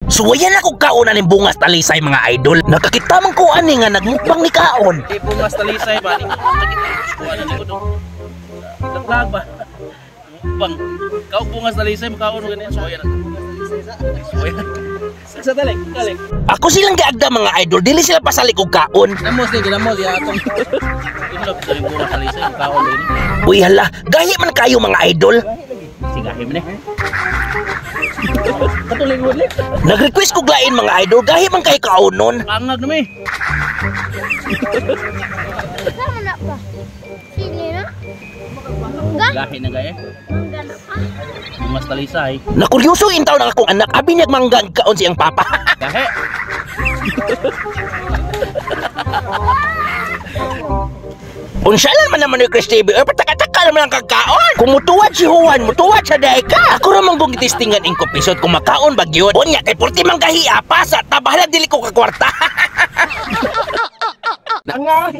Suwayan ako kaon aning bungas talisay mga idol. Nakakita man ko ani nga nagmukbang ni kaon. Bungas talisay ba? Naglag ba? Bang, kau bungas talisay makaon ganyan suwayan. Suwayan. Sa dalik. Ako silang gaagda mga idol, dili sila pasalik og kaon. Namos ni ginamos ya atong. Inlop sa bungas talisay makaon din. Uy hala, gahi man kayo mga idol. Sigahim ni. Patuloy mo ulit. Nag-request ko glain mga idol, gahi man kay kaonon. Angag na mi. Sama na pa. Sili na. Gahi na gaya. Mangga na pa. Bungas talisay. Nakuryoso intaw na akong anak, abi niya manggan kaon siyang papa. Gahi. Unsalan man naman ni Chris TV, pataka-taka naman ang kakaon. Kung mutuwad si Juan, mutuwad sa daika. Ako ramang kong itistingan in kompisod kung makaon bagyod. Unya, kay purti mang kahiya pa sa tabahala dili ko kakwarta. Nangoy.